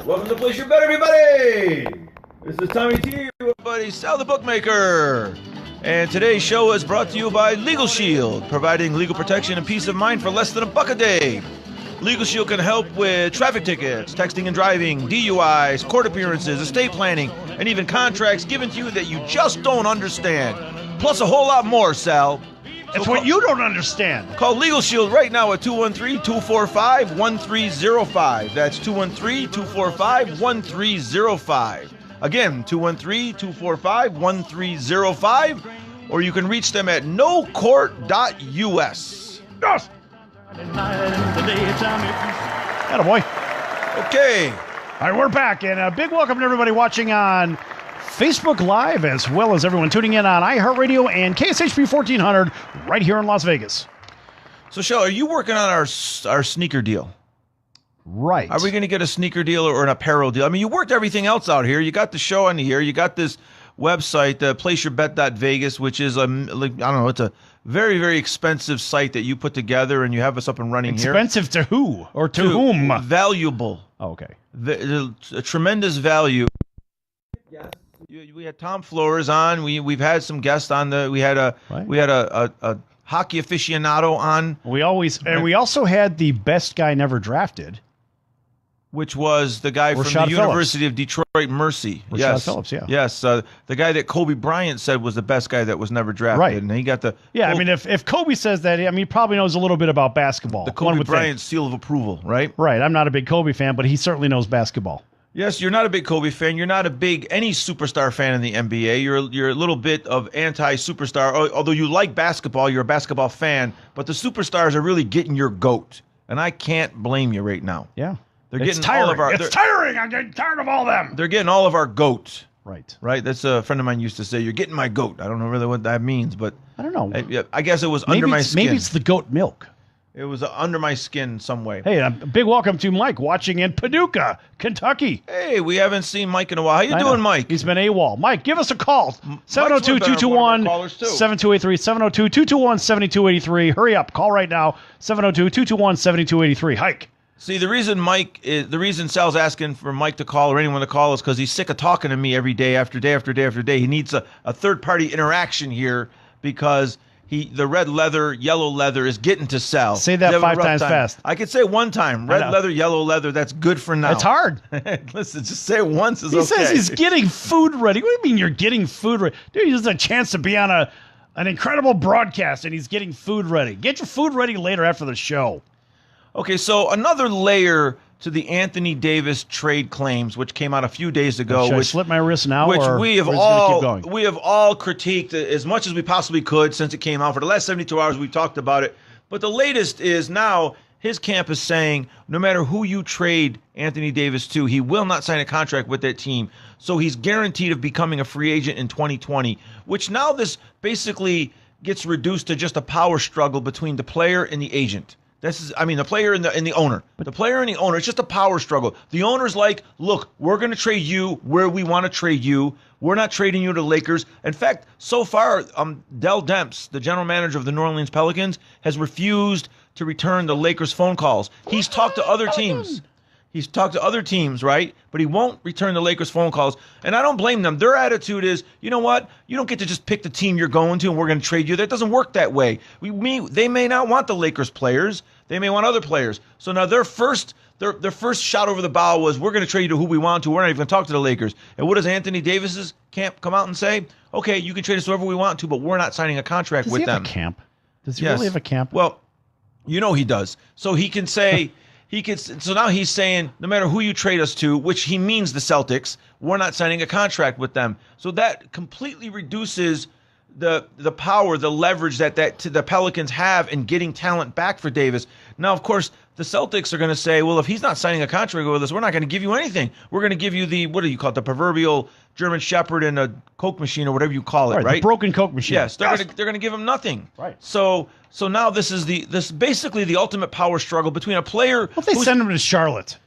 Welcome to Place Your Bet, everybody! This is Tommy T with my buddy Sal The Bookmaker. And today's show is brought to you by Legal Shield, providing legal protection and peace of mind for less than $1 a day. Legal Shield can help with traffic tickets, texting and driving, DUIs, court appearances, estate planning, and even contracts given to you that you just don't understand. Plus a whole lot more, Sal. It's what you don't understand. Call Legal Shield right now at 213-245-1305. That's 213-245-1305. Again, 213-245-1305. Or you can reach them at nocourt.us. Yes! Attaboy. Okay. All right, we're back, and a big welcome to everybody watching on Facebook Live, as well as everyone tuning in on iHeartRADIO and KSHP 1400 right here in Las Vegas. So, Shell, are you working on our sneaker deal? Right. Are we going to get a sneaker deal or an apparel deal? I mean, you worked everything else out here. You got the show on here. You got this website, placeyourbet.vegas, which is, it's a very, very expensive site that you put together, and you have us up and running here. Expensive to who? Or to whom? Valuable. Oh, okay. A tremendous value. Yes. We had Tom Flores on. We've had some guests on. We had a hockey aficionado on. We also had the best guy never drafted, which was the guy from the University of Detroit Mercy. Rashad Phillips, yeah. Yes, the guy that Kobe Bryant said was the best guy that was never drafted. Right. And he got the... Yeah, if Kobe says that, he probably knows a little bit about basketball. The Kobe Bryant seal of approval, right? Right. I'm not a big Kobe fan, but he certainly knows basketball. Yes, you're not a big Kobe fan. You're not a big any superstar fan in the NBA. You're a little bit of anti-superstar. Although you like basketball, you're a basketball fan. But the superstars are really getting your goat. And I can't blame you right now. Yeah. It's tiring. It's tiring. I'm getting tired of all them. They're getting all of our goat. Right. Right. That's a friend of mine used to say, "You're getting my goat." I don't know really what that means, but I don't know. I guess it was under my skin. Maybe it's the goat milk. It was under my skin some way. Hey, a big welcome to Mike watching in Paducah, Kentucky. Hey, we haven't seen Mike in a while. How you doing, Mike? He's been AWOL. Mike, give us a call. 702-221-7283. 702-221-7283. Hurry up. Call right now. 702-221-7283. Hike. See, the reason Sal's asking for Mike to call or anyone to call is because he's sick of talking to me every day after day after day after day. He needs a third-party interaction here because the red leather, yellow leather is getting to Sal. Say that 5 times fast. I could say one time. Red leather, yellow leather, that's good for now. It's hard. Listen, just say it once is okay. He says he's getting food ready. What do you mean you're getting food ready? Dude, he has a chance to be on an incredible broadcast, and he's getting food ready. Get your food ready later after the show. Okay, so another layer to the Anthony Davis trade claims, which came out a few days ago. Should I slip my wrist now, which or we have all critiqued as much as we possibly could since it came out. For the last 72 hours, we've talked about it. But the latest is now his camp is saying no matter who you trade Anthony Davis to, he will not sign a contract with that team. So he's guaranteed of becoming a free agent in 2020, which now this basically gets reduced to just a power struggle between the player and the agent. The player and the owner. The player and the owner, it's just a power struggle. The owner's like, look, we're going to trade you where we want to trade you. We're not trading you to Lakers. In fact, so far, Dell Demps, the general manager of the New Orleans Pelicans, has refused to return the Lakers' phone calls. He's talked to other teams. He's talked to other teams, right? But he won't return the Lakers' phone calls. And I don't blame them. Their attitude is, you know what? You don't get to just pick the team you're going to and we're going to trade you. That doesn't work that way. They may not want the Lakers players. They may want other players. So now their first shot over the bow was, we're going to trade you to who we want to. We're not even going to talk to the Lakers. And what does Anthony Davis's camp come out and say? Okay, you can trade us whoever we want to, but we're not signing a contract with them. Does he have a camp? Does he really have a camp? Well, you know he does. So he can say... So now he's saying, no matter who you trade us to, which he means the Celtics, we're not signing a contract with them. So that completely reduces the power, the leverage that the Pelicans have in getting talent back for Davis. Now, of course, the Celtics are going to say, well, if he's not signing a contract with us, we're not going to give you anything. We're going to give you the, what do you call it, the proverbial German Shepherd and a Coke machine or whatever you call it, right? The broken Coke machine. Yes, they're going to give him nothing. Right. So now this is basically the ultimate power struggle between a player. What if they send him to Charlotte?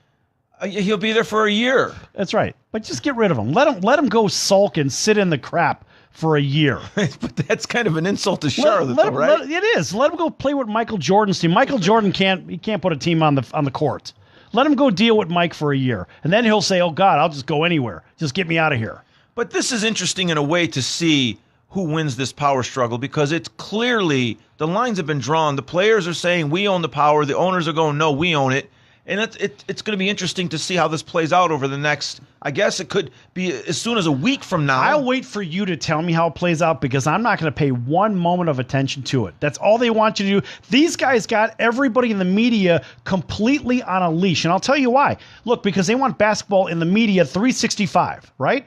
He'll be there for a year. That's right. But just get rid of him. Let him go sulk and sit in the crap for a year. But that's kind of an insult to Charlotte, right? It is. Let him go play with Michael Jordan's team. Michael Jordan can't put a team on the court. Let him go deal with Mike for a year. And then he'll say, oh, God, I'll just go anywhere. Just get me out of here. But this is interesting in a way to see who wins this power struggle, because it's clearly the lines have been drawn. The players are saying we own the power. The owners are going, no, we own it. And it's going to be interesting to see how this plays out over the next, I guess it could be as soon as a week from now. I'll wait for you to tell me how it plays out, because I'm not going to pay one moment of attention to it. That's all they want you to do. These guys got everybody in the media completely on a leash. And I'll tell you why. Look, because they want basketball in the media 365, right?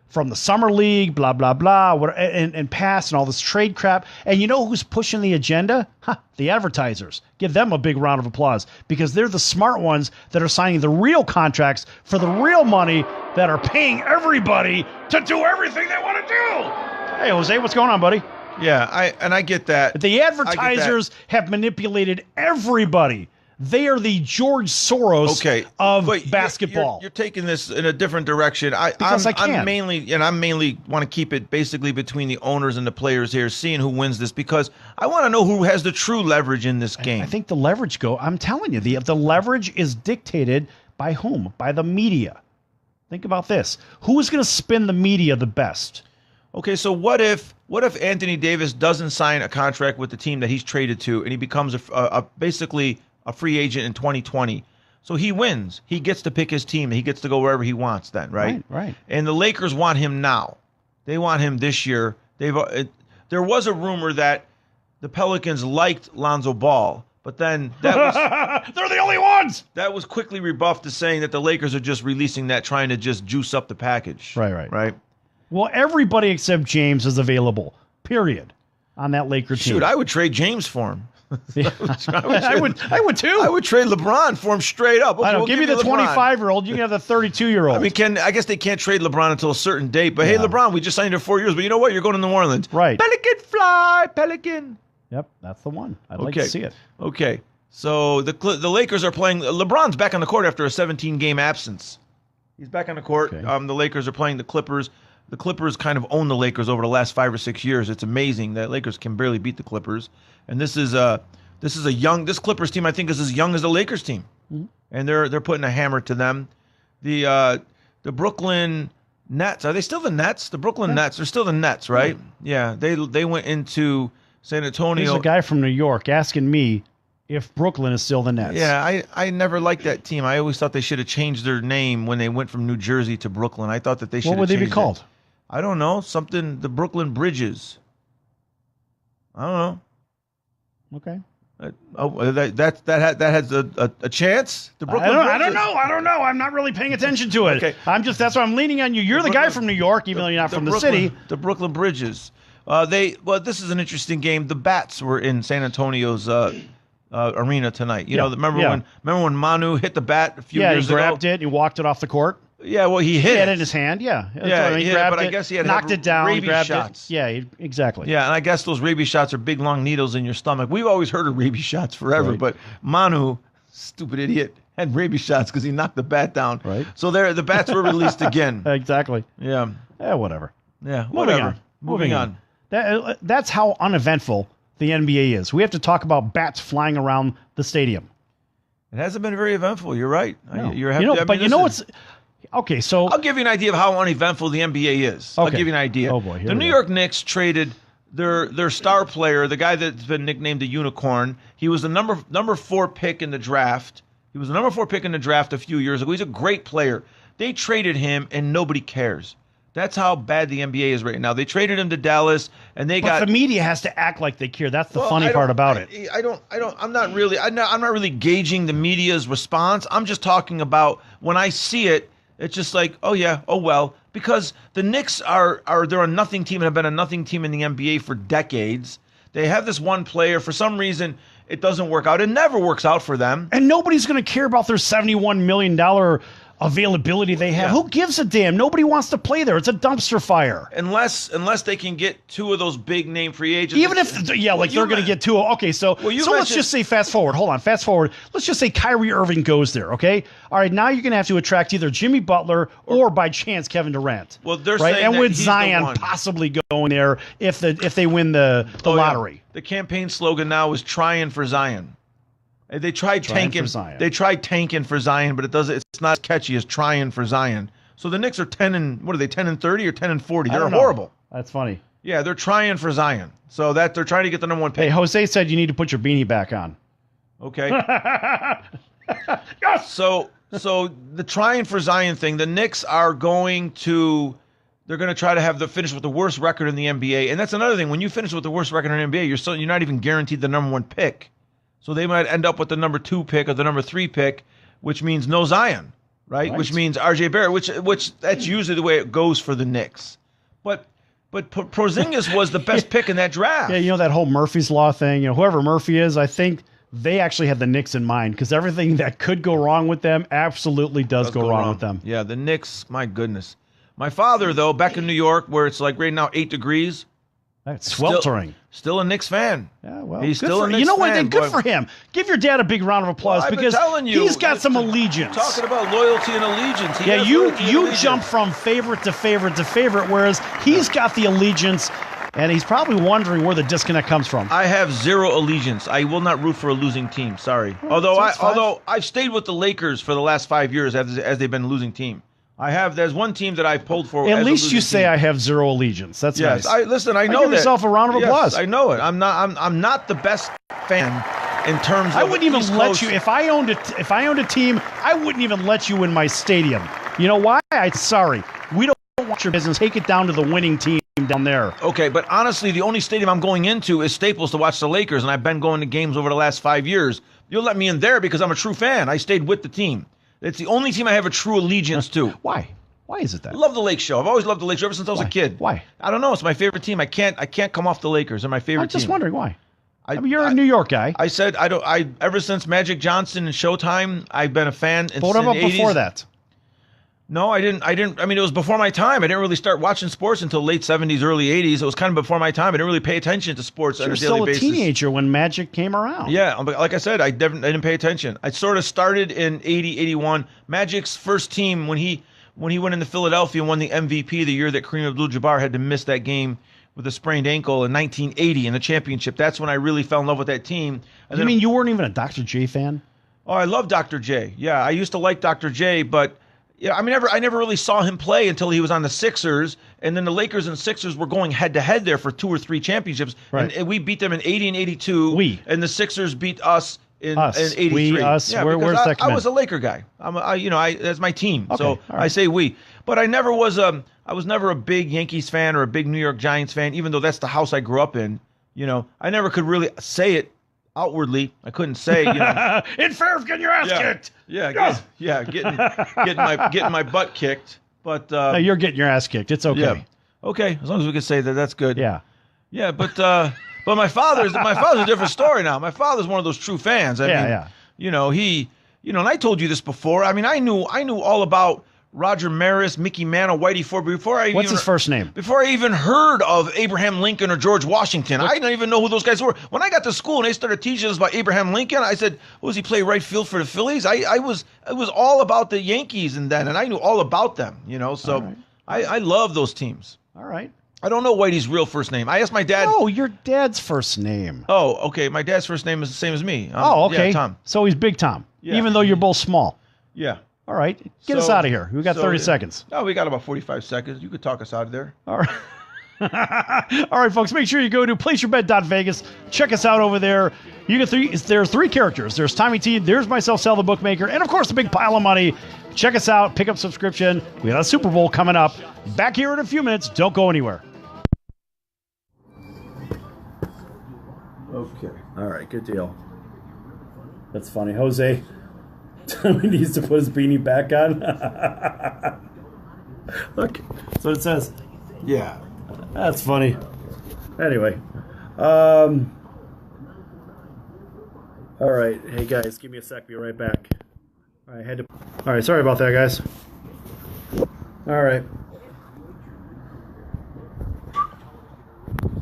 From the summer league, blah, blah, blah, and pass and all this trade crap. And you know who's pushing the agenda? The advertisers. Give them a big round of applause, because they're the smart ones that are signing the real contracts for the real money, that are paying everybody to do everything they want to do. Hey, Jose, what's going on, buddy? Yeah, I get that. The advertisers have manipulated everybody. They are the George Soros of basketball. You're taking this in a different direction. I'm mainly want to keep it basically between the owners and the players here, seeing who wins this, because I want to know who has the true leverage in this game. I think the leverage I'm telling you, the leverage is dictated by whom? By the media. Think about this. Who is going to spin the media the best? Okay, so what if Anthony Davis doesn't sign a contract with the team that he's traded to, and he becomes basically a free agent in 2020. So he wins. He gets to pick his team. He gets to go wherever he wants then, right? Right. And the Lakers want him now. They want him this year. There was a rumor that the Pelicans liked Lonzo Ball, but then that was they're the only ones. That was quickly rebuffed as saying that the Lakers are just releasing that, trying to just juice up the package. Right. Well, everybody except James is available, period, on that Laker team. Shoot, I would trade James for him. I would too. I would trade LeBron for him straight up. Okay, I don't give me the 25-year-old. You can have the 32-year-old. I mean, I guess they can't trade LeBron until a certain date. But hey, LeBron, we just signed you 4 years. But you know what? You're going to New Orleans. Right. Pelican fly, Pelican. Yep, that's the one. I'd like to see it. Okay. So the Lakers are playing. LeBron's back on the court after a 17-game absence. He's back on the court. Okay. The Lakers are playing the Clippers. The Clippers kind of own the Lakers over the last 5 or 6 years. It's amazing that Lakers can barely beat the Clippers. And this Clippers team, I think, is as young as the Lakers team. Mm-hmm. And they're putting a hammer to them. The Brooklyn Nets, are they still the Nets? The Brooklyn Nets, they're still the Nets, right? Mm-hmm. Yeah, they went into San Antonio. There's a guy from New York asking me if Brooklyn is still the Nets. Yeah, I never liked that team. I always thought they should have changed their name when they went from New Jersey to Brooklyn. I thought that they should have changed it. What would they be called? I don't know. Something, the Brooklyn Bridges. I don't know. Okay. That has a chance. The Brooklyn I don't know. I'm not really paying attention to it. Okay. That's why I'm leaning on you. You're the guy from New York, even though you're not from the city. The Brooklyn Bridges. This is an interesting game. The Bats were in San Antonio's arena tonight. Remember when Manu hit the bat a few years ago? Yeah, he grabbed it and he walked it off the court. Yeah, well, he hit it in his hand. Yeah, he grabbed it. I guess he had knocked it down, rabies grabbed shots. It. Yeah, exactly. Yeah, and I guess those rabies shots are big, long needles in your stomach. We've always heard of rabies shots forever, but Manu, stupid idiot, had rabies shots because he knocked the bat down. Right. So the bats were released again. Exactly. Yeah. Whatever. Yeah. Whatever. Moving on. That's how uneventful the NBA is. We have to talk about bats flying around the stadium. It hasn't been very eventful. You're right. No. Okay, so I'll give you an idea of how uneventful the NBA is. Okay. I'll give you an idea. Oh boy, the New York Knicks traded their star player, the guy that's been nicknamed the Unicorn. He was the number 4 pick in the draft. He was the number 4 pick in the draft a few years ago. He's a great player. They traded him, and nobody cares. That's how bad the NBA is right now. They traded him to Dallas, and but the media has to act like they care. That's the funny part about it. I'm not really gauging the media's response. I'm just talking about when I see it. It's just like, oh yeah, oh well, because the Knicks they're a nothing team and have been a nothing team in the NBA for decades. They have this one player. For some reason, it doesn't work out. It never works out for them. And nobody's going to care about their $71 million availability they have. Yeah. Who gives a damn? Nobody wants to play there. It's a dumpster fire. Unless they can get 2 of those big name free agents. Even if they're going to get 2. Okay, so let's just say fast forward. Hold on, fast forward. Let's just say Kyrie Irving goes there, okay? All right, now you're going to have to attract either Jimmy Butler or by chance Kevin Durant. Well, they're saying and that with he's Zion the one. possibly going there if they win the lottery. Yeah. The campaign slogan now is trying for Zion. They tried Trying tanking. for Zion. They tried tanking for Zion, but it doesn't. It's not as catchy as trying for Zion. So the Knicks are 10 and what are they? 10 and 30 or 10 and 40? I They're don't know. horrible. That's funny. Yeah, they're trying for Zion. So that they're trying to get the number one Hey, pick. Jose said you need to put your beanie back on. Okay. So the trying for Zion thing, the Knicks are going to try to have the finish with the worst record in the NBA. And that's another thing. When you finish with the worst record in the NBA, you're not even guaranteed the number one pick. So they might end up with the number 2 pick or the number 3 pick, which means no Zion, right? Which means RJ Barrett, which that's usually the way it goes for the Knicks. But Porzingis was the best pick in that draft. Yeah, you know that whole Murphy's Law thing. Whoever Murphy is, I think they actually had the Knicks in mind because everything that could go wrong with them absolutely does go wrong with them. Yeah, the Knicks, my goodness. My father, though, back in New York, where it's like right now 8 degrees. That's sweltering. Still a Knicks fan. Yeah, well, he's still a Knicks fan. You know what? Then good for him. Give your dad a big round of applause because he's got some allegiance. Talking about loyalty and allegiance. You jump from favorite to favorite to favorite, whereas he's got the allegiance, and he's probably wondering where the disconnect comes from. I have zero allegiance. I will not root for a losing team. Sorry. Although I've stayed with the Lakers for the last 5 years as they've been a losing team. There's one team that I pulled for. At least you say I have zero allegiance. That's nice. I know give that. yourself a round of applause. I know it. I'm not the best fan in terms of. I wouldn't even East let Coast. you if I owned a team. I wouldn't even let you in my stadium. You know why? Sorry, we don't want your business. Take it down to the winning team down there. Okay, but honestly, the only stadium I'm going into is Staples to watch the Lakers, and I've been going to games over the last 5 years. You'll let me in there because I'm a true fan. I stayed with the team. It's the only team I have a true allegiance to. Why? Why is it that? I love the Lake Show. I've always loved the Lake Show ever since I was a kid. Why? I don't know. It's my favorite team. I can't come off the Lakers. They're my favorite team. I'm just wondering why. I mean, you're a New York guy. I said ever since Magic Johnson and Showtime, I've been a fan. But what about before that? No, I didn't. I mean, it was before my time. I didn't really start watching sports until late 70s, early 80s. It was kind of before my time. I didn't really pay attention to sports on a daily basis. You were still a teenager when Magic came around. Yeah, but like I said, I didn't pay attention. I sort of started in 80, 81. Magic's first team, when he went into Philadelphia and won the MVP the year that Kareem Abdul-Jabbar had to miss that game with a sprained ankle in 1980 in the championship. That's when I really fell in love with that team. And you mean you weren't even a Dr. J fan? Oh, I love Dr. J. Yeah, I used to like Dr. J, but yeah, I never really saw him play until he was on the Sixers, and then the Lakers and Sixers were going head to head there for 2 or 3 championships, right. And we beat them in 80 and 82. And the Sixers beat us in 83. We, us. Yeah, where's that come in? I was a Laker guy. That's my team. Okay, so right. I say we. But I was never a big Yankees fan or a big New York Giants fan, even though that's the house I grew up in. I never could really say it outwardly. I couldn't say, in fear of getting your ass kicked. Getting my butt kicked. But no, you're getting your ass kicked. It's okay. Yeah. Okay, as long as we can say that, that's good. Yeah. Yeah, but my father's a different story now. My father's one of those true fans. I mean, and I told you this before. I mean, I knew all about Roger Maris, Mickey Mantle, Whitey Ford What's his first name? Before I even heard of Abraham Lincoln or George Washington. I didn't even know who those guys were. When I got to school and they started teaching us about Abraham Lincoln, I said, does he play right field for the Phillies? It was all about the Yankees and I knew all about them, so right. I love those teams. All right. I don't know Whitey's real first name. I asked my dad. Oh, your dad's first name. Oh, okay. My dad's first name is the same as me. Okay. Yeah, Tom. So he's Big Tom, even though you're both small. Yeah. All right. Get us out of here. We've got 30 seconds. No, we got about 45 seconds. You could talk us out of there. All right. All right, folks. Make sure you go to placeyourbet.vegas. Check us out over there. You get there's 3 characters. There's Tommy T. There's myself, Sal the Bookmaker. And, of course, the big pile of money. Check us out. Pick up subscription. We got a Super Bowl coming up. Back here in a few minutes. Don't go anywhere. Okay. All right. Good deal. That's funny. Jose Tommy needs to put his beanie back on. Look. That's what it says. Yeah. That's funny. Anyway. All right. Hey, guys. Give me a sec. Be right back. All right. Sorry about that, guys. All right.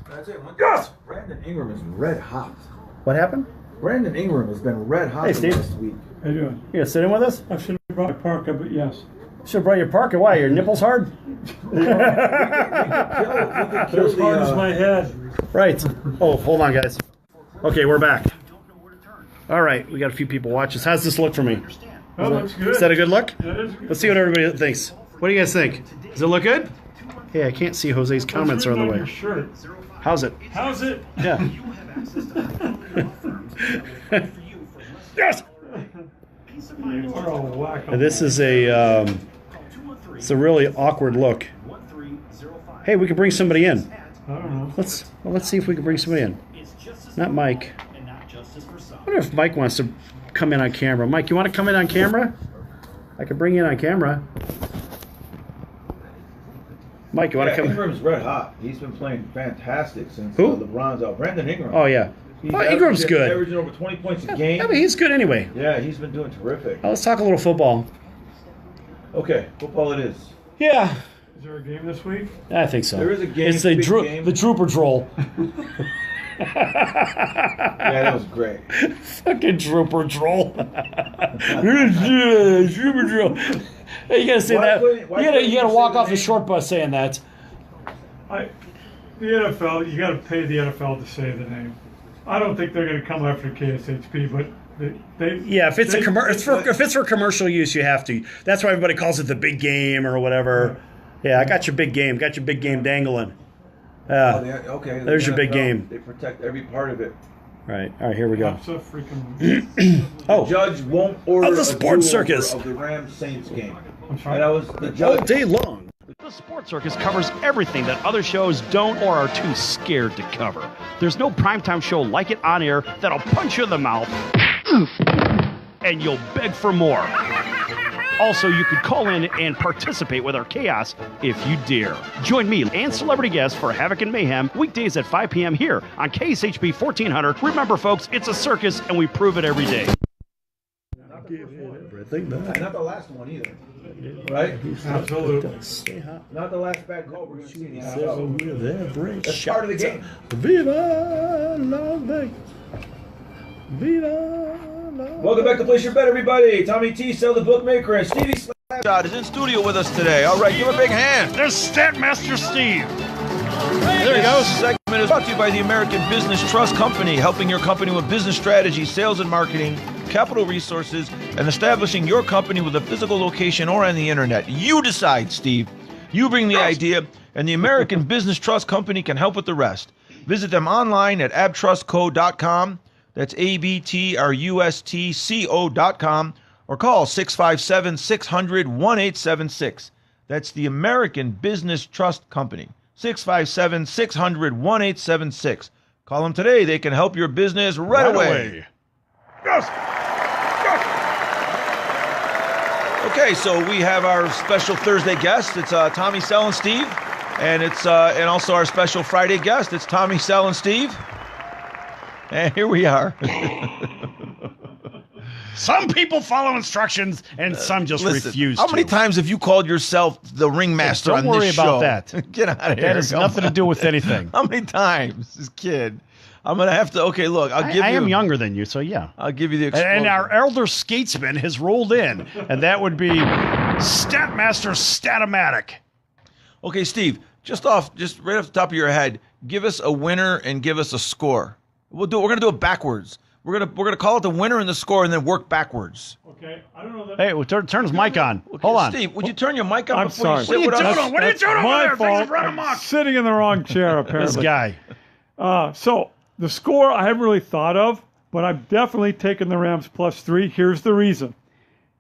That's it. Yes! Brandon Ingram is red hot. What happened? Brandon Ingram has been red hot Steve. this week. How you doing? You gonna sit in with us? I should have brought my parka, but yes. Should have brought your parka. Why? Your nipples hard? They're as hard as my head. Right. Oh, hold on, guys. Okay, we're back. All right, we got a few people watching. How's this look for me? That looks good. Is that a good look? That is good. Let's see what everybody thinks. What do you guys think? Does it look good? Hey, I can't see Jose's comments are on the Your way. shirt. How's it? How's it? Yeah. Yes. You are all wacko. This is a it's a really awkward look. Hey, we could bring somebody in. I don't know. Let's see if we can bring somebody in. Not Mike. I wonder if Mike wants to come in on camera. Mike, you want to come in on camera? I could bring you in on camera. Mike, you want to come? Ingram's red hot. He's been playing fantastic since Who? LeBron's out. Brandon Ingram. Oh yeah. He's Ingram's good. Averaging over 20 points a game. I mean, he's good anyway. Yeah, he's been doing terrific. Let's talk a little football. Okay, football it is. Yeah, Is there a game this week? I think so. There is a game. It's the big game. the Trooper Droll. Yeah, that was great. Fucking Trooper Droll. Trooper Droll. Hey, you gotta say that. You gotta walk off the short bus saying that. The NFL, you got to pay the NFL to say the name. I don't think they're going to come after KSHP, but they Yeah, if it's if it's for commercial use, you have to. That's why everybody calls it the big game or whatever. Yeah, I got your big game. Got your big game dangling. Okay. There's your big NFL, game. They protect every part of it. Right. All right, here we go. That's a freaking. Oh, Judge won't order Of the a sports do-over circus. of the Rams Saints game. I'm sorry? And that was the all judge. day long. The Sports Circus covers everything that other shows don't or are too scared to cover. There's no primetime show like it on air that'll punch you in the mouth and you'll beg for more. Also, you could call in and participate with our chaos if you dare. Join me and celebrity guests for Havoc and Mayhem weekdays at 5 p.m. here on KSHP 1400. Remember, folks, it's a circus and we prove it every day. Not the last one either. Right? Absolutely. Stay hot. Not the last bad call we're going to see in the NFL. Every That's part of the game. Viva Las Vegas. Viva Las Welcome back to Place Your Bet, everybody. Tommy T, Sal the Bookmaker, and Stevie Slapshot is in studio with us today. All right, give him a big hand. There's Statmaster Steve. There he goes. This segment is brought to you by the American Business Trust Company, helping your company with business strategy, sales and marketing, capital resources, and establishing your company with a physical location or on the internet. You decide, Steve. You bring the idea, and the American Business Trust Company can help with the rest. Visit them online at abtrustco.com. That's ABTRUSTCO.com, or call 657-600-1876. That's the American Business Trust Company. 657-600-1876. Call them today. They can help your business right away. Yes. Okay, so we have our special Thursday guest. It's Tommy, Sal, and Steve. And it's and also our special Friday guest. It's Tommy, Sal, and Steve. And here we are. Some people follow instructions and some just refuse to. How many times have you called yourself the ringmaster on Don't worry this about show? that. Get out of here. That has nothing to do with anything. How many times, this kid? I'm gonna have to. Okay, look. I'll give you. I am younger than you, so yeah. I'll give you the. Explosion. And our elder skatesman has rolled in, and that would be Statmaster Statomatic. Okay, Steve. Just right off the top of your head, give us a winner and give us a score. We're gonna do it backwards. We're gonna call it the winner and the score, and then work backwards. Okay, I don't know that. Hey, well, turn his mic on. Hold on. Steve, would you turn your mic on I'm before sorry. you sit with us? What are you doing over My there? Things fault. run I'm amok. sitting in the wrong chair, apparently. This guy. So the score I haven't really thought of, but I've definitely taken the Rams +3. Here's the reason.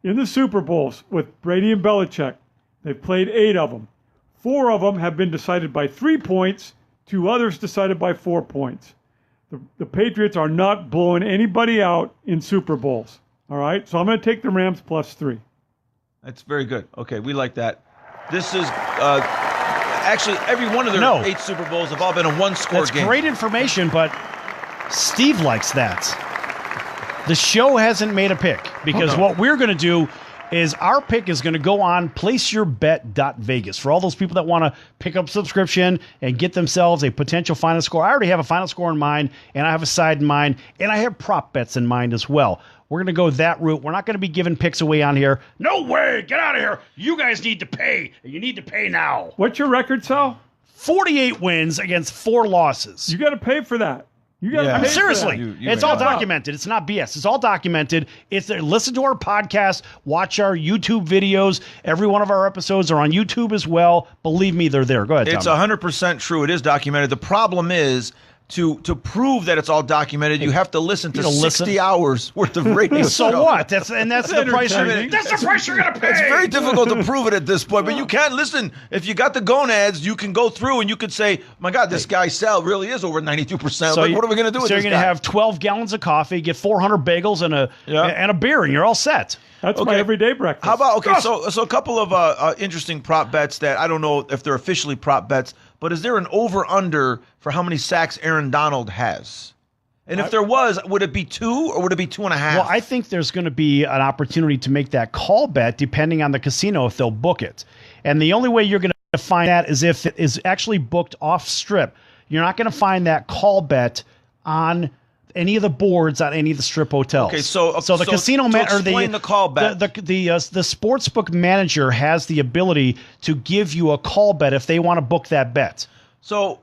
In the Super Bowls with Brady and Belichick, they've played 8 of them. 4 of them have been decided by 3 points. 2 others decided by 4 points. The Patriots are not blowing anybody out in Super Bowls. All right? So I'm going to take the Rams +3. That's very good. Okay, we like that. This is actually every one of their 8 Super Bowls have all been a one-score That's game. great information, but Steve likes that. The show hasn't made a pick because what we're going to do is our pick is going to go on placeyourbet.vegas for all those people that want to pick up subscription and get themselves a potential final score. I already have a final score in mind, and I have a side in mind, and I have prop bets in mind as well. We're going to go that route. We're not going to be giving picks away on here. No way. Get out of here. You guys need to pay. You need to pay now. What's your record, Sal? 48 wins against 4 losses. You got to pay for that. You got to Yeah. pay for Seriously, that. it's all documented. It's not BS. It's all documented. Listen to our podcast, watch our YouTube videos. Every one of our episodes are on YouTube as well. Believe me, they're there. Go ahead, It's Tommy. 100% true. It is documented. The problem is to prove that it's all documented, you have to listen to 60 hours worth of radio. So show. what? That's the price. entertaining. That's the price you're gonna pay. It's very difficult to prove it at this point, but you can listen. If you got the gonads, you can go through and you could say, my God, this guy Sal really is over 92%. So what are we going to do with So this you're going to guy? have 12 gallons of coffee, get 400 bagels and a beer, and you're all set. That's my Okay. everyday breakfast. How about, so a couple of interesting prop bets that I don't know if they're officially prop bets, but is there an over-under for how many sacks Aaron Donald has? And if there was, would it be 2 or would it be 2.5? Well, I think there's going to be an opportunity to make that call bet depending on the casino if they'll book it. And the only way you're going to find that is if it is actually booked off strip. You're not going to find that call bet on any of the boards on any of the strip hotels. Okay, so the casino or explain the call bet. the sportsbook manager has the ability to give you a call bet if they want to book that bet, So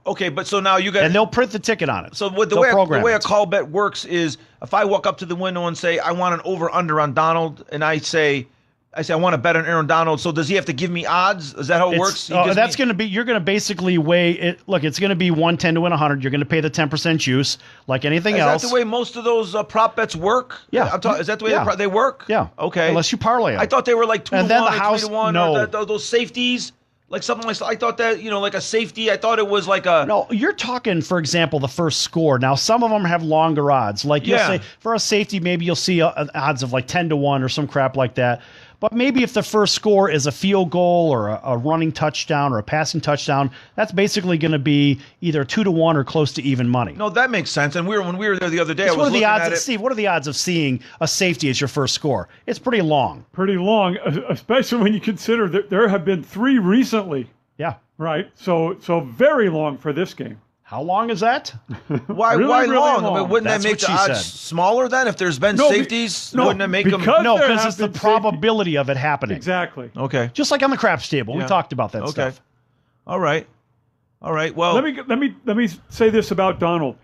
now you got and they'll print the ticket on it. So the They'll way program a it. call bet works is if I walk up to the window and say I want an over/under on Donald, and I say I want to bet on Aaron Donald. So does he have to give me odds? Is that how it works? That's going to be. You're going to basically weigh it. Look, it's going to be 110 to win 100. You're going to pay the 10% juice, like anything else. Is that the way most of those prop bets work? Yeah. Is that the way they work? Yeah. Okay. Unless you parlay them. I thought they were like 2 And to then 1 the or house- 3 to 1. no. Or those safeties, like something like. I thought that like a safety. I thought it was like a. No, you're talking, for example, the first score. Now, some of them have longer odds. Like you'll say for a safety, maybe you'll see odds of like 10 to 1 or some crap like that. But maybe if the first score is a field goal or a running touchdown or a passing touchdown, that's basically going to be either 2 to 1 or close to even money. No, that makes sense. And when we were there the other day, I was What are the looking odds at it. Steve, what are the odds of seeing a safety as your first score? It's pretty long. Pretty long, especially when you consider that there have been 3 recently. Yeah. Right. So very long for this game. How long is that? Why Really, why really long? I long. mean, wouldn't That's that make what the she odds said. smaller then? If there's been No, safeties, no, wouldn't that make them? because- No, there because have it's the been safety- probability of it happening. Exactly. Okay. Just like on the craps table. We Yeah. talked about that Okay. stuff. All right. Well, Let me say this about Donald.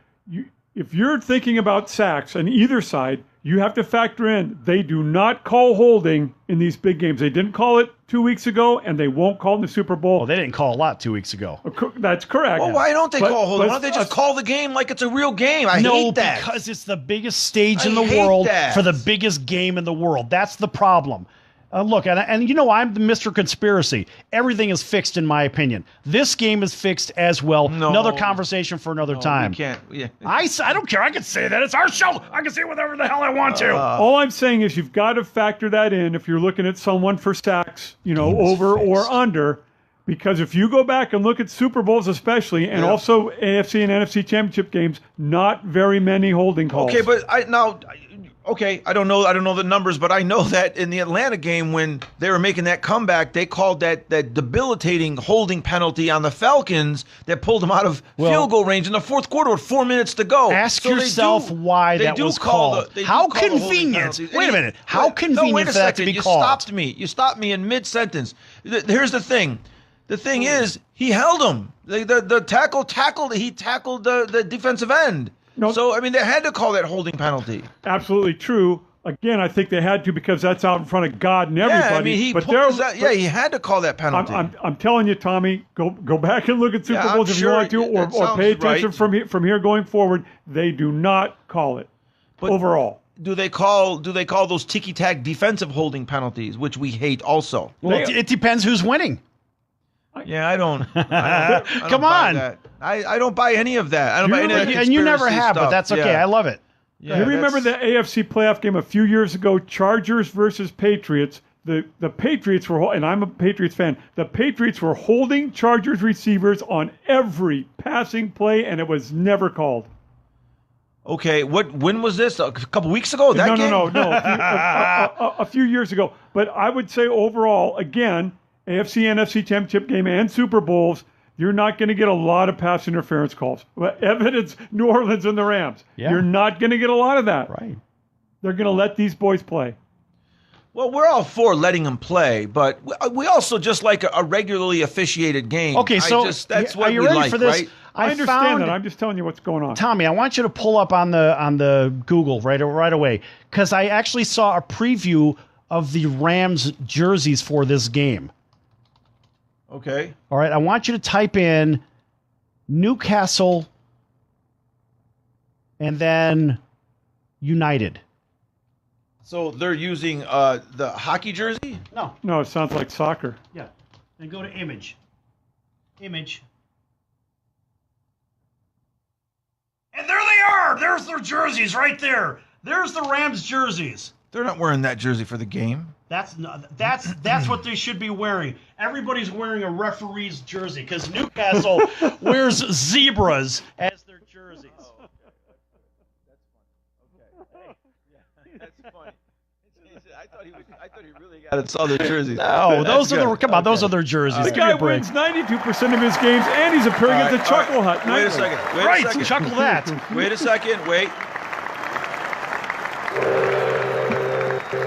If you're thinking about sacks on either side, you have to factor in they do not call holding in these big games. They didn't call it 2 weeks ago, and they won't call it in the Super Bowl. Well, they didn't call a lot 2 weeks ago. That's correct. well, why don't they But- call holding? but- Why don't they just call the game like it's a real game? I No, hate that. because it's the biggest stage I in the hate world that. for the biggest game in the world. That's the problem. Look, and I'm the Mr. Conspiracy. Everything is fixed, in my opinion. This game is fixed as well. No. Another conversation for another time. We can't. Yeah. I don't care. I can say that. It's our show. I can say whatever the hell I want to. All I'm saying is you've got to factor that in if you're looking at someone for sacks, over or under. Because if you go back and look at Super Bowls especially, and also AFC and NFC championship games, not very many holding calls. Okay, but I don't know the numbers, but I know that in the Atlanta game when they were making that comeback, they called that debilitating holding penalty on the Falcons that pulled them out of field goal range in the fourth quarter with 4 minutes to go. Ask So they yourself do- why they that do was call called. they do How call the holding convenient. penalties. Wait a minute. How convenient wait a for that to second. be You called. stopped me. You stopped me in mid-sentence. Here's the thing. The thing is, he held him. The tackle tackled. He tackled the defensive end. No. So I mean, they had to call that holding penalty. Absolutely true. Again, I think they had to because that's out in front of God and everybody. Yeah, I mean, he had to call that penalty. I'm telling you, Tommy, go back and look at Super Yeah, Bowls I'm if sure you want to, that or sounds pay attention right. from here going forward. They do not call it overall. Do they call those ticky-tack defensive holding penalties, which we hate also? Well, it depends who's winning. Yeah, I don't. I don't Come buy on. that. I don't buy any of that. I don't buy any of that And you never conspiracy have, but stuff. that's okay. Yeah. I love it. Yeah, You remember that's- the AFC playoff game a few years ago, Chargers versus Patriots? The Patriots were, and I'm a Patriots fan, the Patriots were holding Chargers receivers on every passing play, and it was never called. Okay, when was this? A couple weeks ago? That game? No. A few years ago. But I would say overall, again, AFC, NFC championship game and Super Bowls, you're not going to get a lot of pass interference calls. Evidence, New Orleans and the Rams. Yeah. You're not going to get a lot of that. Right. They're going to let these boys play. Well, we're all for letting them play, but we also just like a regularly officiated game. Okay, so that's what are you we ready like, for this? right? I understand that. I'm just telling you what's going on. Tommy, I want you to pull up on the Google right away, because I actually saw a preview of the Rams jerseys for this game. Okay. All right, I want you to type in Newcastle and then United. So they're using the hockey jersey? No, it sounds like soccer. Yeah. And go to image. Image. And there they are. There's their jerseys right there. There's the Rams jerseys. They're not wearing that jersey for the game. That's what they should be wearing. Everybody's wearing a referee's jersey because Newcastle wears zebras as their jerseys. That's funny. I thought he really got it. Saw the jerseys. No, those are their jerseys. The guy wins 92% of his games, and he's appearing at the Chuckle Hut. Wait a nightly. second. Chuckle that. Wait a second. Wait.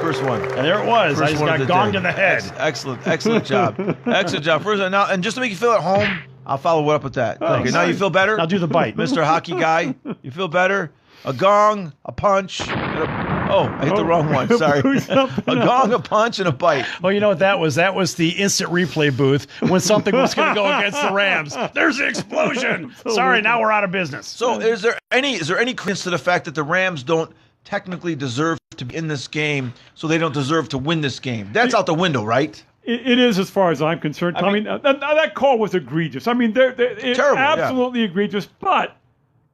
First one. And there it was. I just got gonged in the head. Excellent job. Excellent job. First one. Now, and just to make you feel at home, I'll follow it up with that. Okay, now you feel better? I'll do the bite. Mr. Hockey Guy, you feel better? A gong, a punch, and I hit the wrong one. Sorry. A gong, a punch, and a bite. Well, you know what that was? That was the instant replay booth when something was going to go against the Rams. There's the explosion. Sorry, now we're out of business. So is there any credence to the fact that the Rams don't technically deserve to be in this game, so they don't deserve to win this game? That's out the window, right? It is, as far as I'm concerned. I mean, that call was egregious. I mean, it's terrible, absolutely egregious. But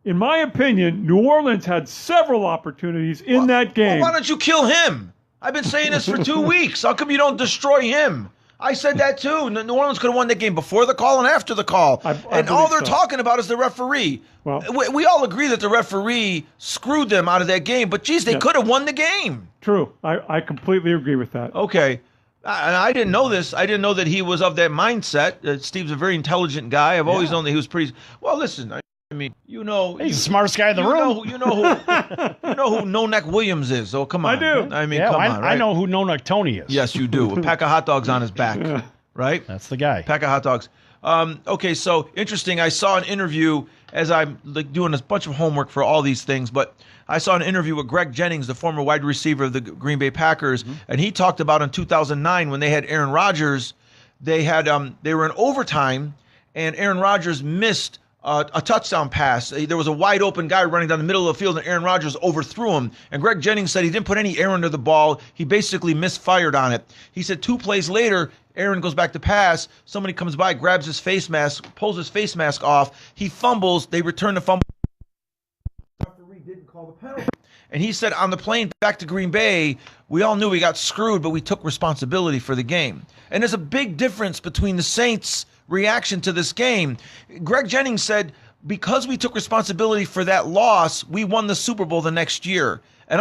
in my opinion, New Orleans had several opportunities in that game. Well, why don't you kill him? I've been saying this for 2 weeks. How come you don't destroy him? I said that too. New Orleans could have won that game before the call and after the call. And all they're talking about is the referee. Well, we all agree that the referee screwed them out of that game, but geez, they could have won the game. True. I completely agree with that. Okay. And I didn't know this. I didn't know that he was of that mindset. Steve's a very intelligent guy. I've always known that he was pretty. Well, listen, I mean, he's the smartest guy in the room. You know who No Neck Williams is. So come on. I do. I mean, come on. Right? I know who No Neck Tony is. Yes, you do. A pack of hot dogs on his back, right? That's the guy. Pack of hot dogs. Okay, so interesting. I saw an interview as I'm doing a bunch of homework for all these things, but I saw an interview with Greg Jennings, the former wide receiver of the Green Bay Packers, and he talked about in 2009 when they had Aaron Rodgers, they were in overtime, and Aaron Rodgers missed a touchdown pass. There was a wide open guy running down the middle of the field, and Aaron Rodgers overthrew him. And Greg Jennings said he didn't put any air under the ball. He basically misfired on it. He said 2 plays later, Aaron goes back to pass. Somebody comes by, grabs his face mask, pulls his face mask off. He fumbles. They return the fumble. The referee didn't call the penalty. And he said on the plane back to Green Bay, we all knew we got screwed, but we took responsibility for the game. And there's a big difference between the Saints' reaction to this game. Greg Jennings said, because we took responsibility for that loss, we won the Super Bowl the next year. And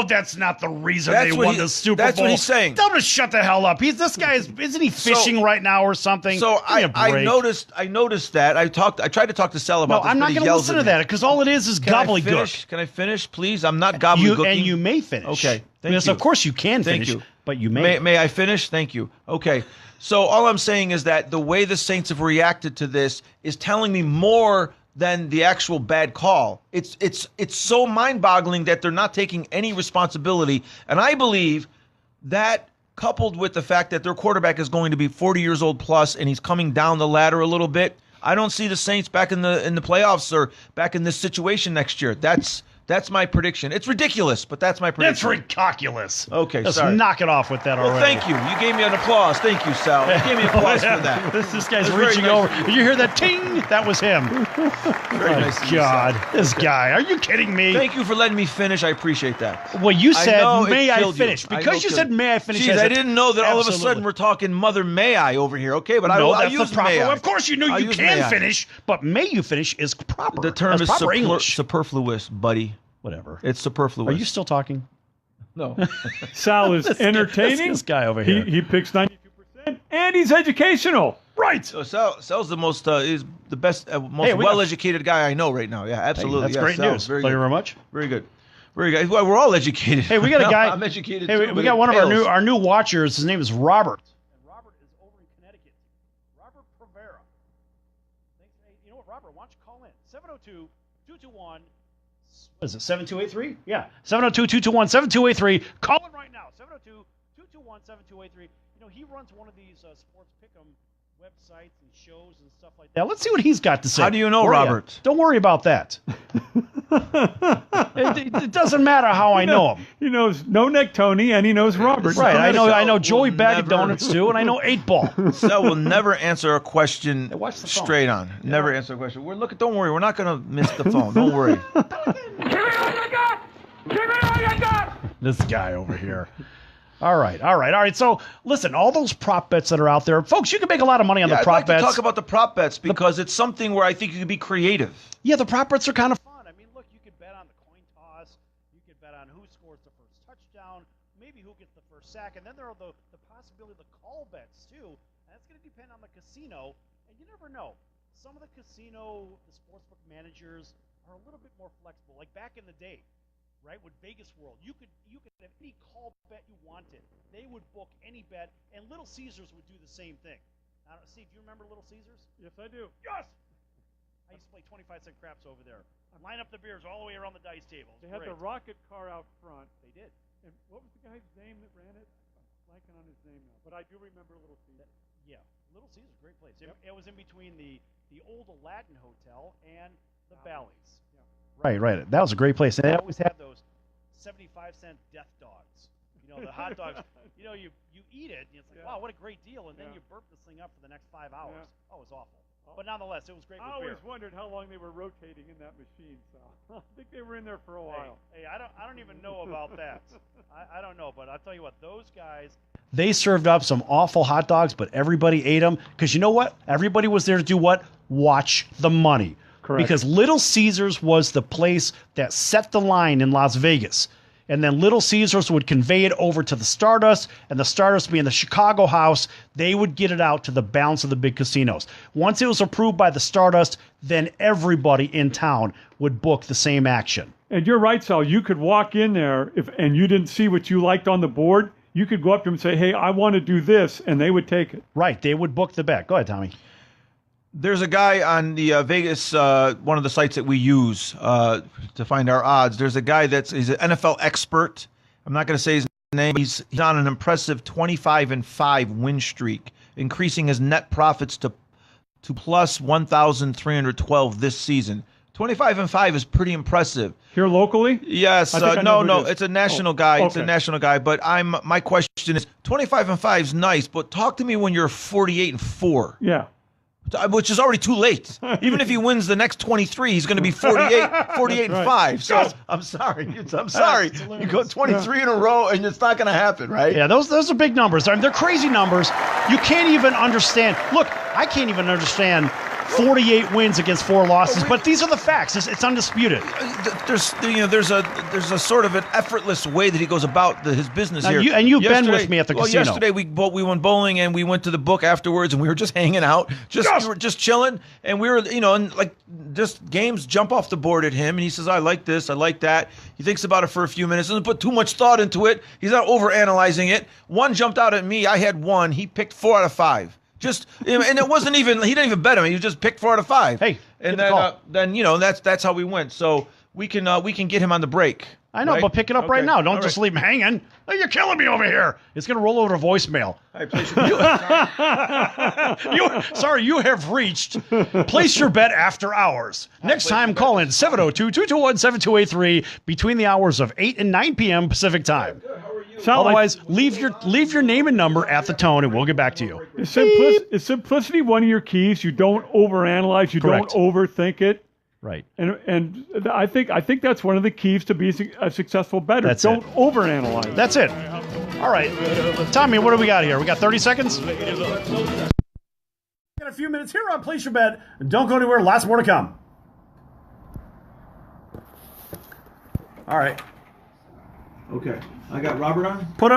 that's not the reason they won the Super Bowl. That's what he's saying. Tell him to shut the hell up. Isn't he fishing right now or something? So I noticed that. I tried to talk to Sal about this. I'm not going to listen to that because all it is gobbledygook. Can I finish, please? I'm not gobbledygooking. And you may finish. Okay. Thank you. Of course you can finish. Thank you. But you may. May I finish? Thank you. Okay. So all I'm saying is that the way the Saints have reacted to this is telling me more than the actual bad call. It's so mind-boggling that they're not taking any responsibility. And I believe that, coupled with the fact that their quarterback is going to be 40 years old plus and he's coming down the ladder a little bit, I don't see the Saints back in the playoffs or back in this situation next year. That's my prediction. It's ridiculous, but that's my prediction. That's ridiculous. Okay, Let's sorry. knock it off with that already. Well, thank you. You gave me an applause. Thank you, Sal. You gave me applause for that. This guy's reaching over. Did you hear that ting? That was him. Very nice of you, God, Sal. this guy. Are you kidding me? Thank you for letting me finish. I appreciate that. Well, you said, may I killed you. finish? Because you said, may I finish? Jeez, I didn't know that all of a sudden we're talking Mother May I over here. Okay, but I use may I. Of course you knew you can finish, but may you finish is proper. The term is proper English. superfluous, buddy. Whatever. It's superfluous. Are you still talking? No. Sal is entertaining. This guy over here. He picks 92%, and he's educational. Right. So Sal's the most, he's the best, most well-educated guy I know right now. Yeah, absolutely. Hey, that's great news. Very Thank you good. very much. Very good. Very good. Well, we're all educated. Hey, we got a guy. I'm educated Hey, too, we but got it one of pales. our new watchers. His name is Robert. And Robert is over in Connecticut. Robert Provera. Thanks. Hey, you know what, Robert? Why don't you call in? 702-221. What is it? 7283? Yeah. 702-221-7283. Call in right now. 702-221-7283. You know, he runs one of these sports pick'em websites and shows and stuff like that. Let's see what he's got to say. How do you know, Where are ya? Robert? Don't worry about that. It doesn't matter how I know him. He knows No Neck Tony, and he knows Robert. Right. I know Sal Joey will Bag of never- Donuts too, and I know 8 Ball. Sal will never answer a question watch the phone. straight on. Never answer a question. Don't worry. We're not going to miss the phone. Don't worry. This guy over here. All right. So, listen, all those prop bets that are out there, folks, you can make a lot of money on the I'd prop like bets. to talk about the prop bets because it's something where I think you can be creative. Yeah, the prop bets are kind of fun. I mean, look, you could bet on the coin toss. You could bet on who scores the first touchdown, maybe who gets the first sack, and then there are the possibility of the call bets, too. And that's going to depend on the casino, and you never know. Some of the the sportsbook managers are a little bit more flexible. Like back in the day, right, with Vegas World, you could have any call bet you wanted. They would book any bet, and Little Caesars would do the same thing. Steve, do you remember Little Caesars? Yes, I do. Yes! I used to play 25-cent craps over there. Line up the beers all the way around the dice table. They had the rocket car out front. They did. And what was the guy's name that ran it? I'm blanking on his name now, but I do remember Little Caesars. Yeah, Little Caesars, great place. It was in between the old Aladdin Hotel and the Bally's. Yeah. Right. That was a great place. And they always had those 75-cent death dogs. You know, the hot dogs. You know, you eat it, and it's like, wow, what a great deal. And then you burp this thing up for the next 5 hours. Yeah. Oh, it was awful. But nonetheless, it was great I with always beer. wondered how long they were rotating in that machine. So I think they were in there for a while. Hey, I don't even know about that. I don't know, but I'll tell you what, those guys. They served up some awful hot dogs, but everybody ate them because you know what? Everybody was there to do what? Watch the money. Correct. Because Little Caesars was the place that set the line in Las Vegas. And then Little Caesars would convey it over to the Stardust, and the Stardust being the Chicago house, they would get it out to the balance of the big casinos. Once it was approved by the Stardust, then everybody in town would book the same action. And you're right, Sal. You could walk in there and you didn't see what you liked on the board. You could go up to them and say, hey, I want to do this, and they would take it. Right. They would book the bet. Go ahead, Tommy. There's a guy on the Vegas, one of the sites that we use to find our odds. There's a guy he's an NFL expert. I'm not going to say his name. He's on an impressive 25-5 win streak, increasing his net profits to plus 1,312 this season. 25-5 is pretty impressive. Here locally? Yes. I think I know who No. it is. It's a national guy. It's a okay. national guy. But my question is, 25-5 is nice, but talk to me when you're 48-4. Yeah. Which is already too late. Even if he wins the next 23, he's going to be 48-5. So I'm sorry. You go 23 in a row, and it's not going to happen, right? Yeah, those are big numbers. I mean, they're crazy numbers. You can't even understand. Look, I can't even understand 48 wins against 4 losses, but these are the facts. It's undisputed. There's a sort of an effortless way that he goes about his business Now, here. you've been with me at the casino. Yesterday we went bowling and we went to the book afterwards and we were just hanging out, we were just chilling, and we were and like just games jump off the board at him, and he says, I like this, I like that. He thinks about it for a few minutes, doesn't put too much thought into it. He's not overanalyzing it. One jumped out at me. I had one. He picked 4 out of 5. And it wasn't even, he didn't even bet him. He just picked 4 out of 5. Hey, and then that's how we went. So we can get him on the break. I know, right? but pick it up right Okay. now. Don't All just right. leave him hanging. Oh, you're killing me over here. It's going to roll over to voicemail. All right, please. You have reached Place Your Bet After Hours. Next time, call in 702-221-7283 between the hours of 8 and 9 p.m. Pacific time. Sal, Otherwise, leave your name and number at the tone, and we'll get back to you. Is simplicity one of your keys? You don't overanalyze. You Correct. don't overthink it. Right. And I think that's one of the keys to be a successful bettor. That's don't it. overanalyze. That's it. All right. Tommy, what do we got here? We got 30 seconds? Got a few minutes here on Place Your Bet. Don't go anywhere. Lots more to come. All right. Okay. I got Robert on? Put